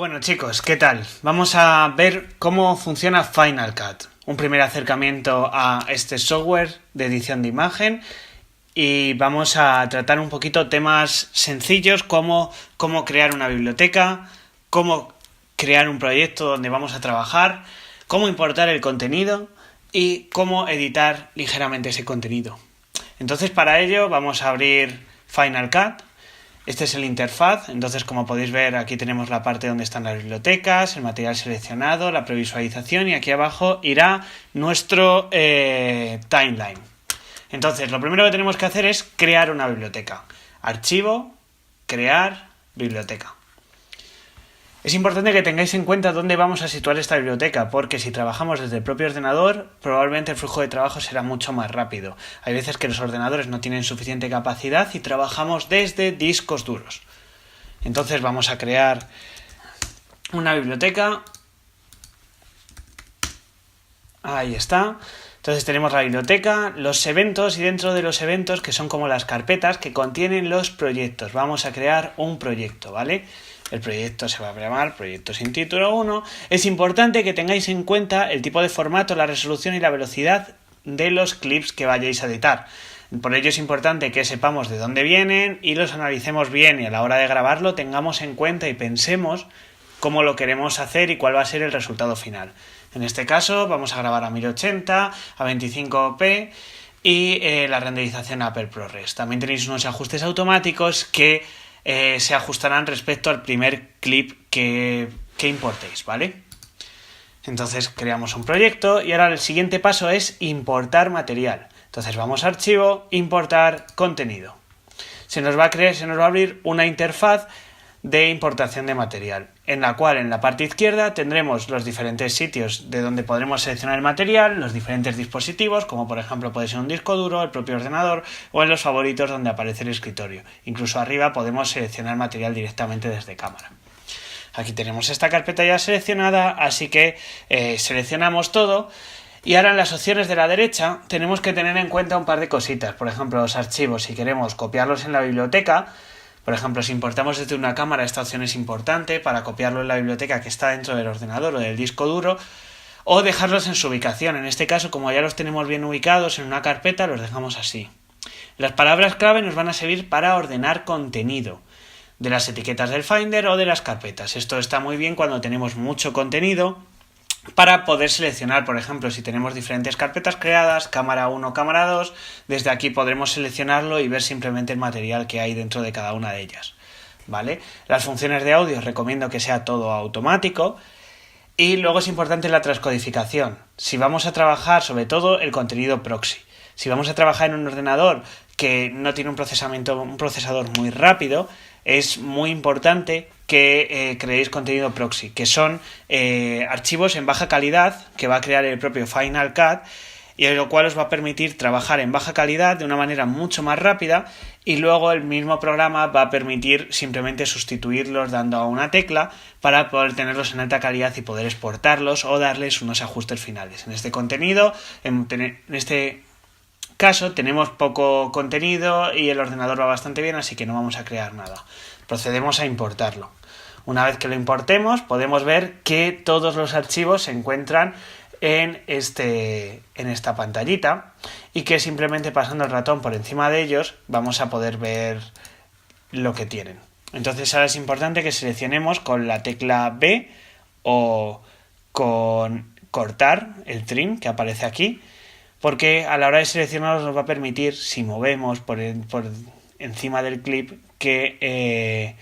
Bueno chicos, ¿qué tal? Vamos a ver cómo funciona Final Cut. Un primer acercamiento a este software de edición de imagen y vamos a tratar un poquito temas sencillos como cómo crear una biblioteca, cómo crear un proyecto donde vamos a trabajar, cómo importar el contenido y cómo editar ligeramente ese contenido. Entonces para ello vamos a abrir Final Cut. Este es el interfaz, entonces como podéis ver aquí tenemos la parte donde están las bibliotecas, el material seleccionado, la previsualización y aquí abajo irá nuestro timeline. Entonces lo primero que tenemos que hacer es crear una biblioteca. Archivo, crear, biblioteca. Es importante que tengáis en cuenta dónde vamos a situar esta biblioteca, porque si trabajamos desde el propio ordenador, probablemente el flujo de trabajo será mucho más rápido. Hay veces que los ordenadores no tienen suficiente capacidad y trabajamos desde discos duros. Entonces vamos a crear una biblioteca. Ahí está. Entonces tenemos la biblioteca, los eventos y dentro de los eventos, que son como las carpetas que contienen los proyectos. Vamos a crear un proyecto, ¿vale? El proyecto se va a llamar Proyecto sin título 1. Es importante que tengáis en cuenta el tipo de formato, la resolución y la velocidad de los clips que vayáis a editar. Por ello es importante que sepamos de dónde vienen y los analicemos bien y a la hora de grabarlo tengamos en cuenta y pensemos cómo lo queremos hacer y cuál va a ser el resultado final. En este caso vamos a grabar a 1080, a 25p y la renderización a Apple ProRes. También tenéis unos ajustes automáticos que se ajustarán respecto al primer clip que importéis, ¿vale? Entonces creamos un proyecto y ahora el siguiente paso es importar material. Entonces vamos a archivo, importar contenido. Se nos va a abrir una interfaz de importación de material, en la cual en la parte izquierda tendremos los diferentes sitios de donde podremos seleccionar el material, los diferentes dispositivos, como por ejemplo puede ser un disco duro, el propio ordenador o en los favoritos donde aparece el escritorio. Incluso arriba podemos seleccionar material directamente desde cámara. Aquí tenemos esta carpeta ya seleccionada, así que seleccionamos todo. Y ahora en las opciones de la derecha tenemos que tener en cuenta un par de cositas. Por ejemplo, los archivos, si queremos copiarlos en la biblioteca. Por ejemplo, si importamos desde una cámara, esta opción es importante para copiarlo en la biblioteca que está dentro del ordenador o del disco duro, o dejarlos en su ubicación. En este caso, como ya los tenemos bien ubicados en una carpeta, los dejamos así. Las palabras clave nos van a servir para ordenar contenido de las etiquetas del Finder o de las carpetas. Esto está muy bien cuando tenemos mucho contenido para poder seleccionar, por ejemplo, si tenemos diferentes carpetas creadas, cámara 1, cámara 2, desde aquí podremos seleccionarlo y ver simplemente el material que hay dentro de cada una de ellas, ¿vale? Las funciones de audio recomiendo que sea todo automático y luego es importante la transcodificación. Si vamos a trabajar sobre todo el contenido proxy, si vamos a trabajar en un ordenador que no tiene un procesador muy rápido, es muy importante que creéis contenido proxy, que son archivos en baja calidad que va a crear el propio Final Cut y lo cual os va a permitir trabajar en baja calidad de una manera mucho más rápida y luego el mismo programa va a permitir simplemente sustituirlos dando a una tecla para poder tenerlos en alta calidad y poder exportarlos o darles unos ajustes finales. En este contenido, en este caso tenemos poco contenido y el ordenador va bastante bien, así que no vamos a crear nada. Procedemos a importarlo. Una vez que lo importemos podemos ver que todos los archivos se encuentran en esta pantallita y que simplemente pasando el ratón por encima de ellos vamos a poder ver lo que tienen. Entonces ahora es importante que seleccionemos con la tecla B o con cortar el trim que aparece aquí, porque a la hora de seleccionarlos nos va a permitir, si movemos por encima del clip, que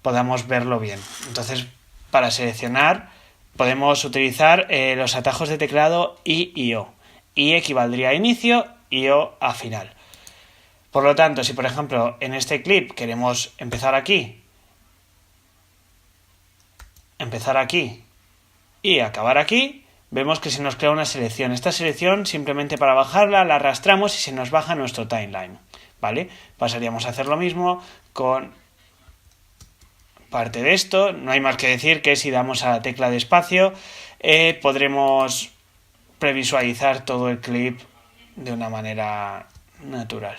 podamos verlo bien. Entonces, para seleccionar, podemos utilizar los atajos de teclado I y O. I equivaldría a inicio y O a final. Por lo tanto, si por ejemplo en este clip queremos empezar aquí y acabar aquí, vemos que se nos crea una selección. Esta selección, simplemente para bajarla, la arrastramos y se nos baja nuestro timeline, ¿vale? Pasaríamos a hacer lo mismo con parte de esto. No hay más que decir que si damos a la tecla de espacio, podremos previsualizar todo el clip de una manera natural.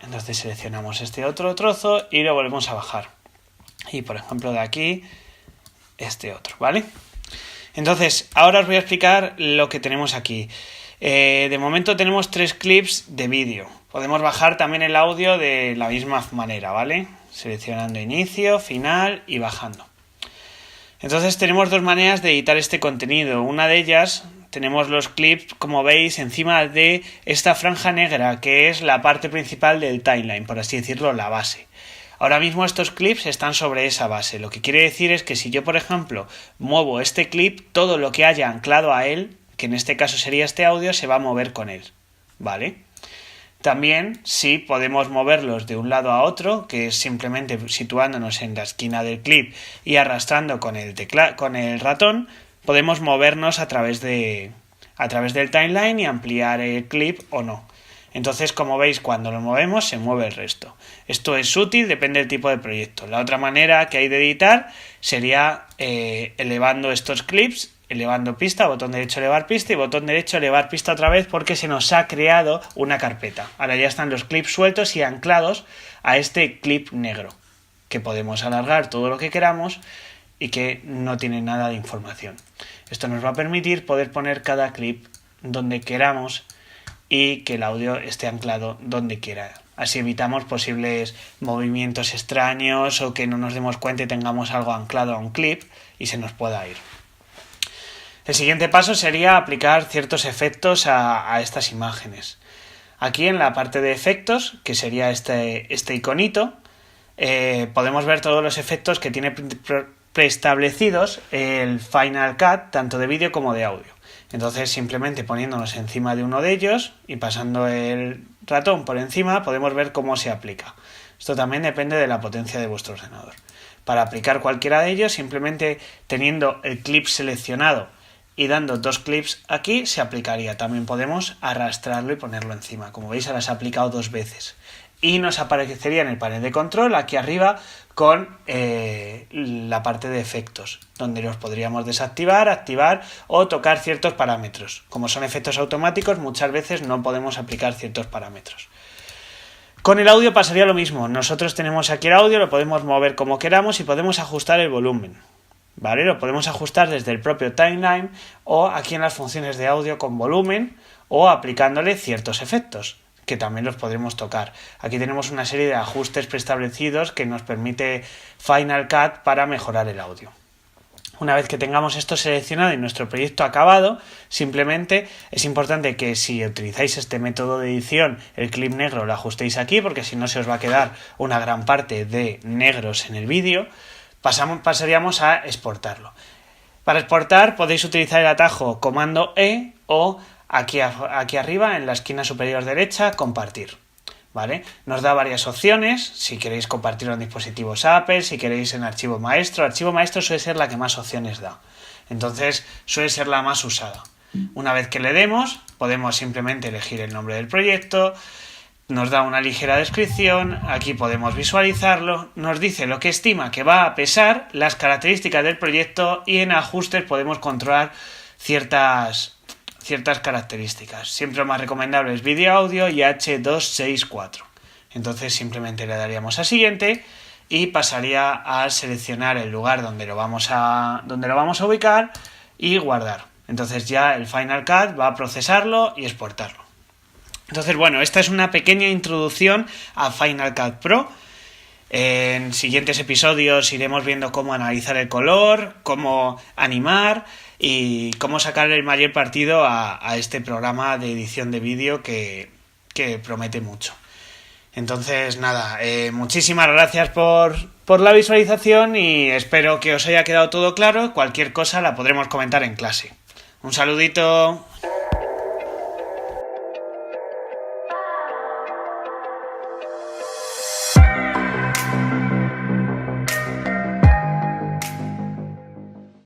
Entonces seleccionamos este otro trozo y lo volvemos a bajar. y por ejemplo de aquí este otro, ¿vale? Entonces, ahora os voy a explicar lo que tenemos aquí. De momento tenemos 3 clips de vídeo. Podemos bajar también el audio de la misma manera, ¿vale? Seleccionando inicio, final y bajando. Entonces tenemos 2 maneras de editar este contenido. Una de ellas, tenemos los clips, como veis, encima de esta franja negra, que es la parte principal del timeline, por así decirlo, la base. Ahora mismo estos clips están sobre esa base. Lo que quiere decir es que si yo, por ejemplo, muevo este clip, todo lo que haya anclado a él, que en este caso sería este audio, se va a mover con él, ¿vale? También, sí, podemos moverlos de un lado a otro, que es simplemente situándonos en la esquina del clip y arrastrando con el ratón, podemos movernos a través del timeline y ampliar el clip o no. Entonces, como veis, cuando lo movemos se mueve el resto. Esto es útil, depende del tipo de proyecto. La otra manera que hay de editar sería elevando estos clips, elevando pista, botón derecho elevar pista y botón derecho elevar pista otra vez, porque se nos ha creado una carpeta. Ahora ya están los clips sueltos y anclados a este clip negro, que podemos alargar todo lo que queramos y que no tiene nada de información. Esto nos va a permitir poder poner cada clip donde queramos y que el audio esté anclado donde quiera. Así evitamos posibles movimientos extraños o que no nos demos cuenta y tengamos algo anclado a un clip y se nos pueda ir. El siguiente paso sería aplicar ciertos efectos a estas imágenes. Aquí en la parte de efectos, que sería este iconito, podemos ver todos los efectos que tiene preestablecidos el Final Cut, tanto de vídeo como de audio. Entonces, simplemente poniéndonos encima de uno de ellos y pasando el ratón por encima, podemos ver cómo se aplica. Esto también depende de la potencia de vuestro ordenador. Para aplicar cualquiera de ellos, simplemente teniendo el clip seleccionado y dando 2 clips aquí, se aplicaría. También podemos arrastrarlo y ponerlo encima. Como veis, ahora se ha aplicado 2 veces. Y nos aparecería en el panel de control, aquí arriba, con la parte de efectos, donde los podríamos desactivar, activar o tocar ciertos parámetros. Como son efectos automáticos, muchas veces no podemos aplicar ciertos parámetros. Con el audio pasaría lo mismo. Nosotros tenemos aquí el audio, lo podemos mover como queramos y podemos ajustar el volumen, ¿vale? Lo podemos ajustar desde el propio timeline o aquí en las funciones de audio con volumen o aplicándole ciertos efectos, que también los podremos tocar. Aquí tenemos una serie de ajustes preestablecidos que nos permite Final Cut para mejorar el audio. Una vez que tengamos esto seleccionado y nuestro proyecto acabado, simplemente es importante que si utilizáis este método de edición, el clip negro lo ajustéis aquí, porque si no se os va a quedar una gran parte de negros en el vídeo. Pasaríamos a exportarlo. Para exportar podéis utilizar el atajo comando E o aquí arriba en la esquina superior derecha compartir, ¿vale? Nos da varias opciones, si queréis compartirlo en dispositivos Apple, si queréis en archivo maestro suele ser la que más opciones da, entonces suele ser la más usada. Una vez que le demos, podemos simplemente elegir el nombre del proyecto, nos da una ligera descripción, aquí podemos visualizarlo, nos dice lo que estima que va a pesar, las características del proyecto y en ajustes podemos controlar ciertas características. Siempre lo más recomendable es vídeo, audio y H264. Entonces simplemente le daríamos a siguiente y pasaría a seleccionar el lugar donde lo vamos a ubicar y guardar. Entonces ya el Final Cut va a procesarlo y exportarlo. Entonces, bueno, esta es una pequeña introducción a Final Cut Pro. En siguientes episodios iremos viendo cómo analizar el color, cómo animar y cómo sacar el mayor partido a este programa de edición de vídeo que promete mucho. Entonces, nada, muchísimas gracias por la visualización y espero que os haya quedado todo claro. Cualquier cosa la podremos comentar en clase. Un saludito.